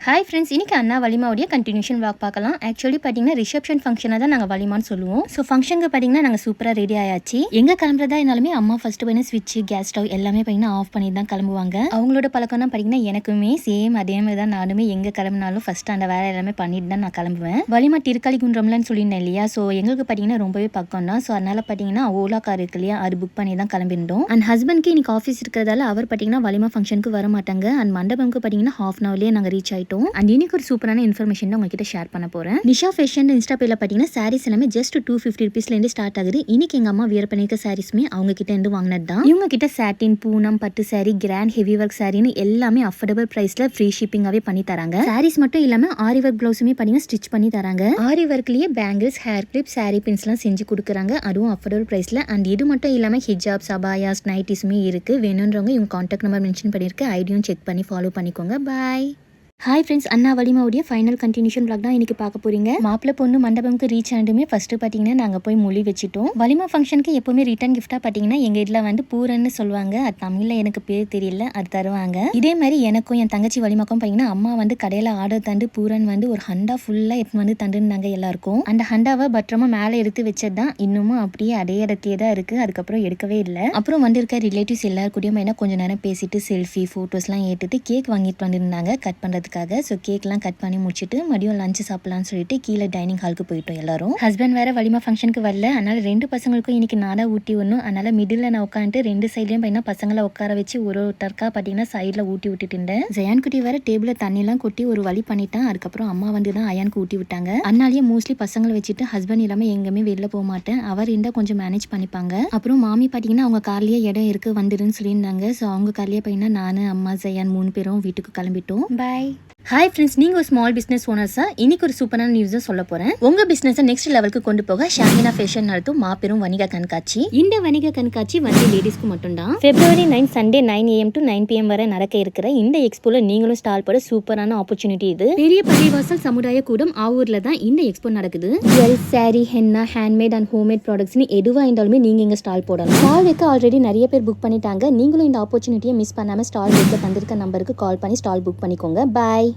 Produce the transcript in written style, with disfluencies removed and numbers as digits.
Hi friends, இன்னைக்கு அண்ணா வலிமாவுடைய continuation walk பார்க்கலாம். Actually பார்த்தீங்கன்னா ரிசப்ஷன் ஃபங்க்ஷனை தான் நாங்கள் வலிமான்னு சொல்லுவோம். ஸோ ஃபங்க்ஷனுக்கு பார்த்தீங்கன்னா நாங்கள் சூப்பராக ரெடி ஆயாச்சு. எங்கே கிளம்புறதா இருந்தாலுமே அம்மா ஃபர்ஸ்ட் போய் ஸ்விட்ச் கேஸ் ஸ்டவ் எல்லாமே பார்த்தீங்கன்னா ஆஃப் பண்ணி தான் கிளம்புவாங்க. அவங்களோட பழக்கம் தான் பார்த்தீங்கன்னா எனக்குமே சேம் அதே மாதிரி தான். நானுமே எங்கே கிளம்புனாலும் ஃபர்ஸ்ட் அந்த வேலை எல்லாமே பண்ணிட்டு தான் நான் கிளம்புவேன். வலிமா திருக்காளி குன்றம்லன்னு சொல்லியிருந்தேன் இல்லையா. ஸோ எங்களுக்கு பார்த்தீங்கன்னா ரொம்பவே பக்கம் தான். ஸோ அதனால பார்த்தீங்கன்னா ஓலா கார் இருக்கு இல்லையா, அது புக் பண்ணி தான் கிளம்பிருந்தோம். அண்ட் ஹஸ்பண்ட்க்கு இன்னைக்கு ஆஃபீஸ் இருக்கிறதால அவர் பார்த்தீங்கன்னா வலிமா ஃபங்க்ஷனுக்கு வர மாட்டாங்க. அண்ட் மண்டபம்க்கு பார்த்தீங்கன்னா ஹாஃப் அன் ஹவர்லேயே நாங்கள் ரீச் ஆயிட்டோம். அண்ட் இன்னைக்கு ஒரு சூப்பரான இன்ஃபர்மேஷன் தான் உங்ககிட்ட ஷேர் பண்ண போறேன். நிஷா ஃபேஷன் இன்ஸ்டா பேஜ்ல பாத்தீங்கன்னா சாரீஸ் எல்லாமே ஜஸ்ட் 250 rupeesல இருந்து ஸ்டார்ட் ஆகுது. இன்னைக்கு எங்க அம்மா வியர் பண்ணிருக்க சாரீஸ்மே அவங்க கிட்ட இருந்து வாங்கினது தான். இவங்க கிட்ட சாட்டின், பூனம், பட்டு சாரி, கிராண்ட் ஹெவி ஒர்க் சாரின்னு எல்லாமே அஃபோர்டபிள் பிரைஸ்ல ஃப்ரீ ஷிப்பிங்காவே பண்ணி தராங்க. சாரீஸ் மட்டும் இல்லாம ஆரி ஒர்க் பிளவுஸுமே பாத்தீங்கன்னா ஸ்டிச் பண்ணி தராங்க. ஆரி ஒர்க்லயே bangles, hair clip, sari pins எல்லாம் செஞ்சு கொடுக்குறாங்க. அதுவும் அஃபோர்டபிள் பிரைஸ்ல. அண்ட் இது மட்டும் இல்லாம ஹிஜாப்ஸ், அபாயாஸ், நைட்டிஸுமே இருக்கு. வேணும்ன்றவங்க இவங்க கான்டாக்ட் நம்பர் மென்ஷன் பண்ணிருக்கு. ஐடியும் செக் பண்ணி ஃபாலோ பண்ணிக்கோங்க. பாய். ஹாய் ஃப்ரெண்ட்ஸ், அண்ணா வலிமாவுடைய ஃபைனல் கண்டினியூஷன் vlog தான் இன்னைக்கு பார்க்க போறீங்க. மாப்பிள்ளை பொண்ணு மண்டபம்க்கு ரீச் ஆனதுமே ஃபர்ஸ்ட் பார்த்தீங்கன்னா நாங்கள் போய் மொழி வச்சுட்டோம். வலிமா ஃபங்க்ஷனுக்கு எப்பவுமே ரிட்டர்ன் கிஃப்டாக பார்த்தீங்கன்னா எங்கள் இதில் வந்து பூரன்னு சொல்லுவாங்க. அது தமிழில் எனக்கு பேர் தெரியல, அது தருவாங்க. இதே மாதிரி எனக்கும் என் தங்கச்சி வலிமாக்கும் பார்த்தீங்கன்னா அம்மா வந்து கடையில் ஆர்டர் தந்து பூரன் வந்து ஒரு ஹண்டா ஃபுல்லாக எடுத்து வந்து தந்துருந்தாங்க எல்லாருக்கும். அந்த ஹண்டாவை பத்திரமா மேலே எடுத்து வச்சது தான் இன்னமும் அப்படியே அதே இடத்தையே தான் இருக்குது. அதுக்கப்புறம் எடுக்கவே இல்லை. அப்புறம் வந்திருக்க ரிலேட்டிவ்ஸ் எல்லாருக்கூடயும் என்ன கொஞ்சம் நேரம் பேசிட்டு செல்ஃபி ஃபோட்டோஸ்லாம் எடுத்துட்டு கேக் வாங்கிட்டு வந்திருந்தாங்க கட் பண்ணுறது. ஸோ கேக்லாம் கட் பண்ணி முடிச்சுட்டு மதியம் லஞ்ச் சாப்பிடலாம்னு சொல்லிட்டு கீழே டைனிங் ஹாலுக்கு போயிட்டோம் எல்லாரும். ஹஸ்பண்ட் வேற வலிமா ஃபங்க்ஷனுக்கு வரல. அதனால ரெண்டு பசங்களுக்கும் இன்னைக்கு நாடா ஊட்டி விடணும். அதனால மிடில் நான் உட்காந்துட்டு ரெண்டு சைட்லயும் பார்த்தீங்கன்னா பசங்களை உட்கார வச்சு ஒரு ஒருத்தருக்கா பார்த்தீங்கன்னா சைடில் ஊட்டி விட்டுட்டு இருந்தேன். ஜயான் குட்டி வேற டேபிள தண்ணிலாம் கொட்டி ஒரு வழி பண்ணிட்டான். அதுக்கப்புறம் அம்மா வந்து தான் அயானுக்கு ஊட்டி விட்டாங்க. அதனாலேயே மோஸ்ட்லி பசங்களை வச்சுட்டு ஹஸ்பண்ட் இல்லாமல் எங்கேயுமே வெளில போக மாட்டேன். அவர் இருந்தால் கொஞ்சம் மேனேஜ் பண்ணிப்பாங்க. அப்புறம் மாமி பார்த்தீங்கன்னா அவங்க கார்லயே இடம் இருக்கு வந்துடுன்னு சொல்லியிருந்தாங்க. ஸோ அவங்க கார்லயே பார்த்தீங்கன்னா நானு, அம்மா, ஜயான் 3 பேரும் வீட்டுக்கு கிளம்பிட்டோம். பாய். ஹாய் ஃப்ரெண்ட்ஸ், நீங்க ஒரு ஸ்மால் பிசினஸ் ஓனர்ஸா இன்னைக்கு ஒரு சூப்பரான நியூஸ் சொல்ல போறேன். உங்க பிசினஸ் நெக்ஸ்ட் லெவலுக்கு கொண்டு போக ஷாமினா ஃபேஷன் நடத்தும் மாபெரும் வணிக கண்காட்சி. இந்த வணிக கண்காட்சி வந்து லேடிஸ்க்கு மட்டும் தான். February 9 Sunday 9 AM to 9 PM வரை நடக்க இருக்கிற இந்த எக்ஸ்போல நீங்களும் ஸ்டால் போட சூப்பரான ஆப்பர்ச்சுனிட்டி இது. பெரிய பள்ளிவாசல் சமுதாய கூடம் ஆவூர்ல தான் இந்த எக்ஸ்போ நடக்குது. Jewel, sari, henna, handmade and homemade ப்ராடக்ட்ஸ்னு எதுவா இருந்தாலுமே நீங்க இங்க ஸ்டால் போடலாம். ஸ்டால் வைக்க ஆல்ரெடி நிறைய பேர் புக் பண்ணிட்டாங்க. நீங்களும் இந்த ஆப்பர்ச்சுனிட்டியை மிஸ் பண்ணாம ஸ்டால் வைக்க தந்திருக்க நம்பருக்கு கால் பண்ணி ஸ்டால் புக் பண்ணிக்கோங்க. பாய்.